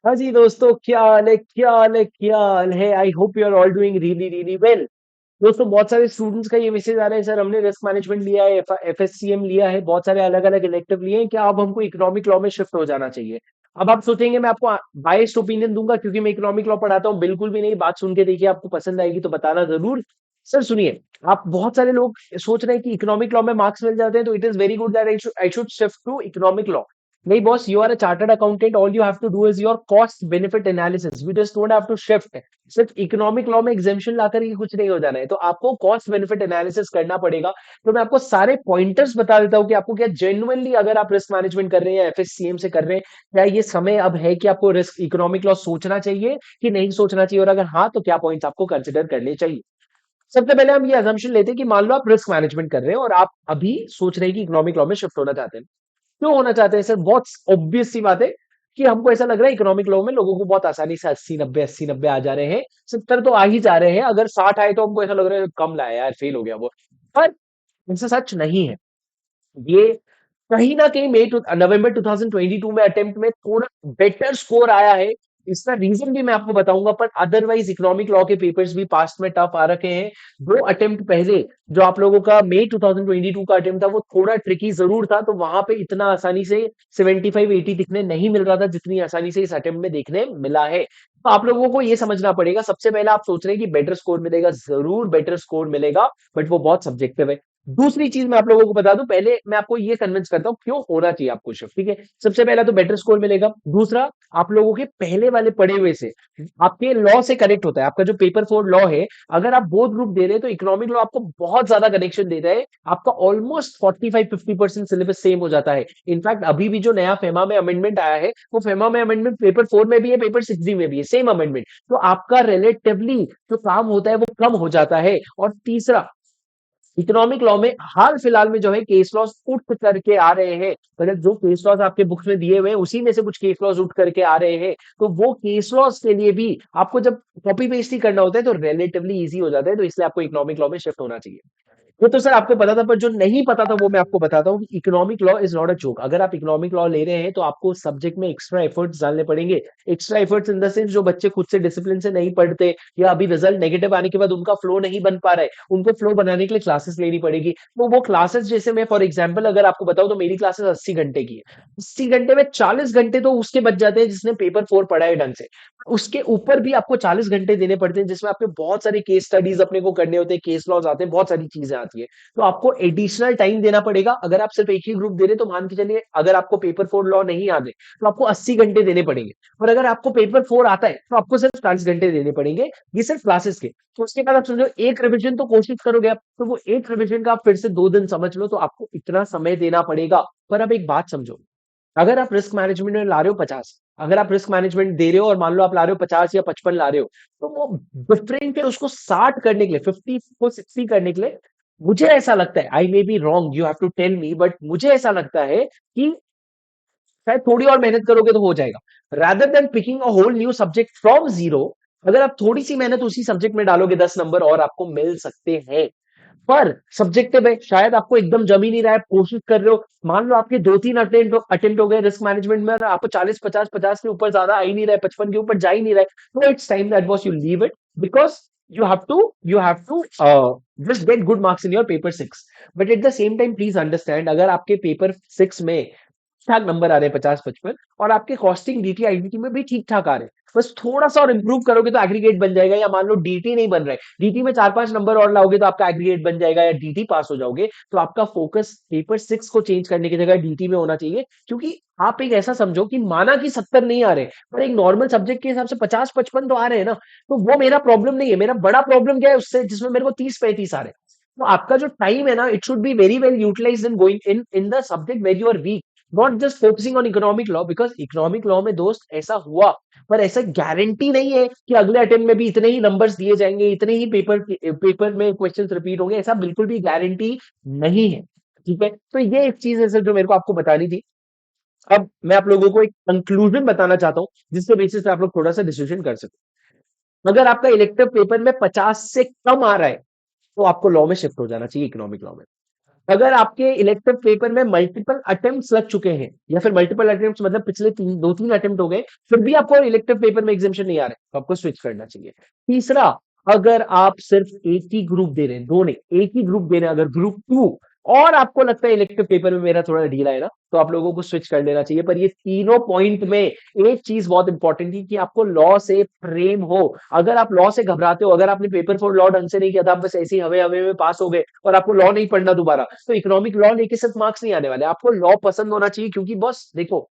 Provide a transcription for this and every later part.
हाँ जी दोस्तों, क्या हाल है, क्या हाल है, क्या हाल है। I hope you are all doing really really well. दोस्तों, बहुत सारे स्टूडेंट्स का ये मैसेज आ रहा है, सर हमने रिस्क मैनेजमेंट लिया है, एफएससीएम लिया है, बहुत सारे अलग अलग इलेक्टिव लिए हैं, क्या अब हमको इकोनॉमिक लॉ में शिफ्ट हो जाना चाहिए। अब आप सोचेंगे मैं आपको बाइस्ड ओपिनियन दूंगा क्योंकि मैं इकोनॉमिक लॉ पढ़ाता हूँ। बिल्कुल भी नहीं, बात सुन के देखिए, आपको पसंद आएगी तो बताना जरूर। सर सुनिए, आप बहुत सारे लोग सोच रहे हैं कि इकोनॉमिक लॉ में मार्क्स मिल जाते हैं तो it is very good that I should shift to economic law. नहीं boss, you are a chartered accountant, all you have to do is your cost benefit analysis, you just don't have to shift. सिर्फ economic law में exemption लाकर ही कुछ नहीं हो जाना है, तो आपको कॉस्ट बेनिफिट एनालिसिस करना पड़ेगा। तो मैं आपको सारे पॉइंटर्स बता देता हूँ कि आपको क्या जेन्युइनली, अगर आप रिस्क मैनेजमेंट कर रहे हैं या एफएससीएम से कर रहे हैं, क्या ये समय अब है कि आपको रिस्क इकोनॉमिक लॉ सोचना चाहिए कि नहीं सोचना चाहिए, और अगर हाँ तो क्या पॉइंट्स आपको कंसिडर करने चाहिए। सबसे पहले हम ये अजम्पशन लेते हैं कि मान लो आप रिस्क मैनेजमेंट कर रहे हैं और आप अभी सोच रहे हैं कि इकोनॉमिक लॉ में शिफ्ट होना चाहते हैं। क्यों होना चाहते हैं सर? बहुत ऑब्वियस सी बात है कि हमको ऐसा लग रहा है इकोनॉमिक लॉ में लोगों को बहुत आसानी से 80 90 आ जा रहे हैं। 70 तो आ ही जा रहे हैं, अगर 60 आए तो हमको ऐसा लग रहा है कम लाया यार, फेल हो गया वो। पर ऐसा सच नहीं है। ये कहीं ना कहीं मई नवंबर 2022 में अटेम्प्ट में थोड़ा बेटर स्कोर आया है। इसका रीजन भी मैं आपको बताऊंगा, पर अदरवाइज इकोनॉमिक लॉ के पेपर्स भी पास्ट में टफ आ रखे हैं। दो अटेम्प्ट पहले जो आप लोगों का मई 2022 का अटेम्प्ट था वो थोड़ा ट्रिकी जरूर था, तो वहां पे इतना आसानी से 75 80 दिखने नहीं मिल रहा था जितनी आसानी से इस अटेम्प्ट में देखने मिला है। तो आप लोगों को ये समझना पड़ेगा, सबसे पहले आप सोच रहे हैं कि बेटर स्कोर मिलेगा, जरूर बेटर स्कोर मिलेगा, बट वो बहुत सब्जेक्टिव है। दूसरी चीज मैं आप लोगों को बता दूं, पहले मैं आपको ये कन्विंस करता हूं क्यों होना चाहिए आपको शिफ्ट, ठीक है। सबसे पहला तो बेटर स्कोर मिलेगा। दूसरा, आप लोगों के पहले वाले पढ़े हुए से आपके लॉ से कनेक्ट होता है। आपका जो पेपर फोर लॉ है, अगर आप बोथ ग्रुप दे रहे हैं तो इकोनॉमिक लॉ आपको बहुत ज्यादा कनेक्शन देता है। आपका ऑलमोस्ट 45 50% सिलेबस सेम हो जाता है। इनफैक्ट अभी भी जो नया फेमा में अमेंडमेंट आया है, वो फेमा में अमेंडमेंट पेपर फोर में भी है, पेपर सिक्स में भी है, सेम अमेंडमेंट। तो आपका रिलेटिवली जो काम होता है वो कम हो जाता है। और तीसरा, इकोनॉमिक लॉ में हाल फिलहाल में जो है केस लॉज उठ करके आ रहे हैं। मतलब जो केस लॉज आपके बुक्स में दिए हुए हैं उसी में से कुछ केस लॉज उठ करके आ रहे हैं, तो वो केस लॉज के लिए भी आपको जब कॉपी पेस्ट ही करना होता है तो रिलेटिवली इजी हो जाता है, तो इसलिए आपको इकोनॉमिक लॉ में शिफ्ट होना चाहिए। वो तो सर आपको पता था, पर जो नहीं पता था वो मैं आपको बताता हूँ कि economic law is not a joke. अगर आप इकोनॉमिक लॉ ले रहे हैं तो आपको सब्जेक्ट में एक्स्ट्रा एफर्ट्स डालने पड़ेंगे। Extra efforts in the sense, जो बच्चे खुद से डिसिप्लिन से नहीं पढ़ते या अभी रिजल्ट नेगेटिव आने के बाद उनका फ्लो नहीं बन पा रहा है, उनको फ्लो बनाने के लिए क्लासेस लेनी पड़ेगी। तो वो क्लासेस, जैसे मैं फॉर एग्जाम्पल अगर आपको बताऊं तो मेरी क्लासेस 80 घंटे की है। 80 घंटे में 40 घंटे तो उसके बच जाते हैं जिसने पेपर फोर पढ़ा है ढंग से। उसके ऊपर भी आपको 40 घंटे देने पड़ते हैं जिसमें आपके बहुत सारे केस स्टडीज अपने को करने होते हैं, केस लॉज आते हैं, बहुत सारी चीजें आती है। तो आपको एडिशनल टाइम देना पड़ेगा। अगर आप सिर्फ एक ही ग्रुप दे रहे तो मान के चलिए, अगर आपको पेपर फोर लॉ नहीं आते तो आपको 80 घंटे देने पड़ेंगे। और अगर आपको पेपर फोर आता है तो आपको सिर्फ 40 घंटे देने पड़ेंगे, ये सिर्फ क्लासेस के। तो उसके बाद आप समझो एक रिविजन तो कोशिश करोगे आप, तो वो एक रिविजन का आप फिर से 2 दिन समझ लो, तो आपको इतना समय देना पड़ेगा। पर अब एक बात समझो, अगर आप रिस्क मैनेजमेंट में ला रहे हो 50, अगर आप रिस्क मैनेजमेंट दे रहे हो और मान लो आप ला रहे हो 50 या 55 ला रहे हो, तो वो डिफरेंट है उसको 60 करने के लिए, 50 को 60 करने के लिए, मुझे ऐसा लगता है, I may be wrong, you have to tell me, but मुझे ऐसा लगता है कि शायद थोड़ी और मेहनत करोगे तो हो जाएगा। Rather than picking a whole new subject from zero, अगर आप थोड़ी सी मेहनत उसी सब्जेक्ट में डालोगे 10 नंबर और आपको मिल सकते हैं। पर सब्जेक्टिव है, शायद आपको एकदम जम ही नहीं रहा है, कोशिश कर रहे हो, मान लो आपके 2 3 अटेम्प्ट हो गए रिस्क मैनेजमेंट में और आपको 40 50 50 के ऊपर ज्यादा आ ही नहीं रहा है, 55 के ऊपर जा ही नहीं रहा है, तो it's time that boss you leave it, because you have to just get good marks in your paper six. But at the same time please understand, अगर आपके पेपर सिक्स में ठीक ठाक नंबर आ रहे हैं 50 55, और आपके कॉस्टिंग डीटी आईडीटी में भी ठीक ठाक आ रहे हैं, बस थोड़ा सा और इंप्रूव करोगे तो एग्रीगेट बन जाएगा। या मान लो डीटी नहीं बन रहा है, डीटी में 4 5 नंबर और लाओगे तो आपका एग्रीगेट बन जाएगा या डीटी पास हो जाओगे, तो आपका फोकस पेपर सिक्स को चेंज करने की जगह डीटी में होना चाहिए। क्योंकि आप एक ऐसा समझो कि माना कि 70 नहीं आ रहे, पर एक नॉर्मल सब्जेक्ट के हिसाब से 50 55 तो आ रहे हैं ना, तो वो मेरा प्रॉब्लम नहीं है। मेरा बड़ा प्रॉब्लम क्या है उससे, जिसमें मेरे को 30 35 आ रहे हैं। तो आपका जो टाइम है ना, it should be very well utilised in going in the subject where you are weak, not just focusing on economic law. Because economic law में दोस्त ऐसा हुआ, पर ऐसा गारंटी नहीं है कि अगले अटेम्प्ट में भी इतने ही नंबर्स दिए जाएंगे, इतने ही पेपर में क्वेश्चंस रिपीट होंगे, ऐसा बिल्कुल भी गारंटी नहीं है। ठीक है, तो ये एक चीज है सर जो मेरे को आपको बतानी थी। अब मैं आप लोगों को एक कंक्लूजन बताना चाहता हूँ जिसके बेसिस पे आप लोग थोड़ा सा डिसीजन कर सको। अगर आपका इलेक्टिव पेपर में 50 से कम आ रहा है तो आपको लॉ में शिफ्ट हो जाना चाहिए, इकोनॉमिक लॉ में। अगर आपके इलेक्टिव पेपर में मल्टीपल अटेम्प्ट्स लग चुके हैं या फिर मल्टीपल अटेम्प्ट्स मतलब पिछले 2-3 अटेम्प्ट हो गए, फिर भी आपको इलेक्टिव पेपर में एग्जामेशन नहीं आ रहा है, तो आपको स्विच करना चाहिए। तीसरा, अगर आप सिर्फ एक ही ग्रुप दे रहे हैं, दो नहीं, एक ही ग्रुप दे रहे हैं, अगर ग्रुप 2 और आपको लगता है इलेक्टिव पेपर में मेरा थोड़ा ढीला है ना, तो आप लोगों को स्विच कर लेना चाहिए। पर ये तीनों पॉइंट में एक चीज बहुत इंपॉर्टेंट है कि आपको लॉ से प्रेम हो। अगर आप लॉ से घबराते हो, अगर आपने पेपर फोर लॉ ढंग से नहीं किया था, आप बस ऐसे ही हवे हवे में पास हो गए और आपको लॉ नहीं पढ़ना दोबारा, तो इकोनॉमिक लॉ लेके सिर्फ मार्क्स नहीं आने वाले, आपको लॉ पसंद होना चाहिए। क्योंकि बॉस देखो,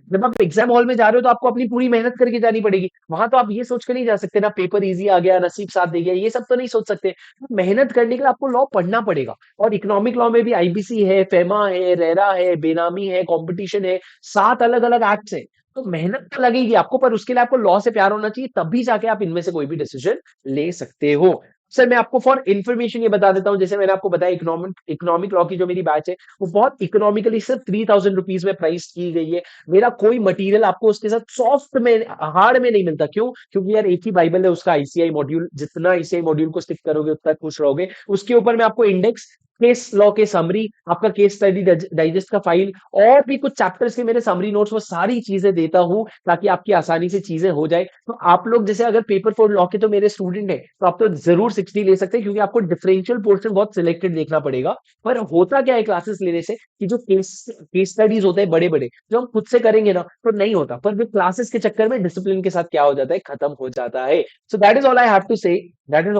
जब आप एग्जाम हॉल में जा रहे हो तो आपको अपनी पूरी मेहनत करके जानी पड़ेगी। वहां तो आप ये सोच के नहीं जा सकते ना पेपर इजी आ गया, नसीब साथ दे गया, ये सब तो नहीं सोच सकते। मेहनत करने के लिए आपको लॉ पढ़ना पड़ेगा। और इकोनॉमिक लॉ में भी आईबीसी है, फेमा है, रेरा है, बेनामी है, कंपटीशन है, 7 अलग अलग एक्ट्स है। तो मेहनत तो लगेगी आपको, पर उसके लिए आपको लॉ से प्यार होना चाहिए, तभी जाके आप इनमें से कोई भी डिसीजन ले सकते हो। सर मैं आपको फॉर इन्फॉर्मेशन ये बता देता हूँ, जैसे मैंने आपको बताया इकोनॉमिक इकोनॉमिक लॉ की जो मेरी बैच है, वो बहुत इकोनॉमिकली सिर्फ 3000 रुपीज में प्राइस की गई है। मेरा कोई मटेरियल आपको उसके साथ सॉफ्ट में, हार्ड में नहीं मिलता। क्यों? क्योंकि यार एक ही बाइबल है, उसका आईसीआई मॉड्यूल, जितना आईसीआई मॉड्यूल को स्टिक करोगे उतना खुश रहोगे। उसके ऊपर मैं आपको इंडेक्स, केस लॉ के समरी, आपका केस स्टडी डाइजेस्ट का फाइल, और भी कुछ चैप्टर्स के मेरे समरी नोट्स, वो सारी चीजें देता हूं ताकि आपकी आसानी से चीजें हो जाए। तो आप लोग जैसे अगर पेपर फोर लॉ के तो मेरे स्टूडेंट है, तो आप तो जरूर 60 ले सकते हैं, क्योंकि आपको डिफरेंशियल पोर्शन बहुत सिलेक्टेड देखना पड़ेगा। पर होता क्या है क्लासेस लेने से, कि जो केस केस स्टडीज होते हैं बड़े बड़े, जो हम खुद से करेंगे ना तो नहीं होता, पर फिर क्लासेस के चक्कर में डिसिप्लिन के साथ क्या हो जाता है, खत्म हो जाता है। So that is all I have to say, that is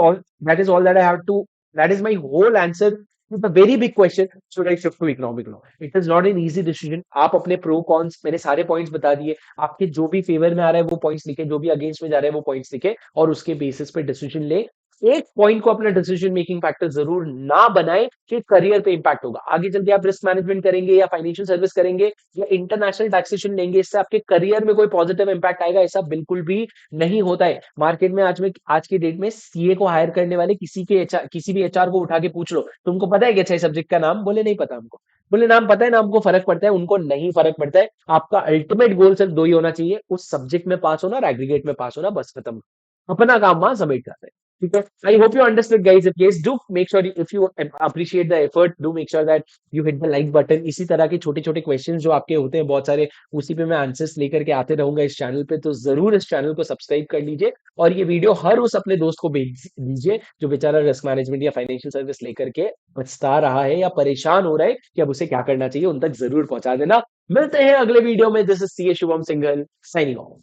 all that I have to, that is my whole answer to the very big question, should I shift to economic law. It is not an easy decision. आप अपने pro cons मैंने सारे points बता दिए, आपके जो भी favour में आ रहा है वो पॉइंट्स लिखे, जो भी अगेंस्ट में जा रहा है वो पॉइंट्स लिखे, और उसके बेसिस पे डिसीजन ले। एक पॉइंट को अपना डिसीजन मेकिंग फैक्टर जरूर ना बनाए कि करियर पे इंपैक्ट होगा। आगे चल के आप रिस्क मैनेजमेंट करेंगे या फाइनेंशियल सर्विस करेंगे या इंटरनेशनल टैक्सेशन लेंगे, इससे आपके करियर में कोई पॉजिटिव इंपैक्ट आएगा, ऐसा बिल्कुल भी नहीं होता है। मार्केट में आज के डेट में सीए को हायर करने वाले किसी भी एचआर को उठा के पूछ लो, तुमको पता है कि अच्छा सब्जेक्ट का नाम, बोले नहीं पता हमको। बोले नाम पता है ना, हमको फर्क पड़ता है, उनको नहीं फर्क पड़ता है। आपका अल्टीमेट गोल सिर्फ दो ही होना चाहिए, उस सब्जेक्ट में पास होना और एग्रीगेट में पास होना, बस खत्म। अपना काम वहां समेट जाते हैं। ठीक है, I hope you understood guys. If yes, do make sure, if you appreciate the effort, do make sure that you hit the like button. इसी तरह के छोटे छोटे क्वेश्चंस जो आपके होते हैं बहुत सारे, उसी पे मैं आंसर्स लेकर के आते रहूंगा इस चैनल पे, तो जरूर इस चैनल को सब्सक्राइब कर लीजिए। और ये वीडियो हर उस अपने दोस्त को भेज दीजिए जो बेचारा रिस्क मैनेजमेंट या फाइनेंशियल सर्विस लेकर के पछता रहा है या परेशान हो रहा है कि अब उसे क्या करना चाहिए, उन तक जरूर पहुंचा देना। मिलते हैं अगले वीडियो में। This is C A Shubham Singhal signing of.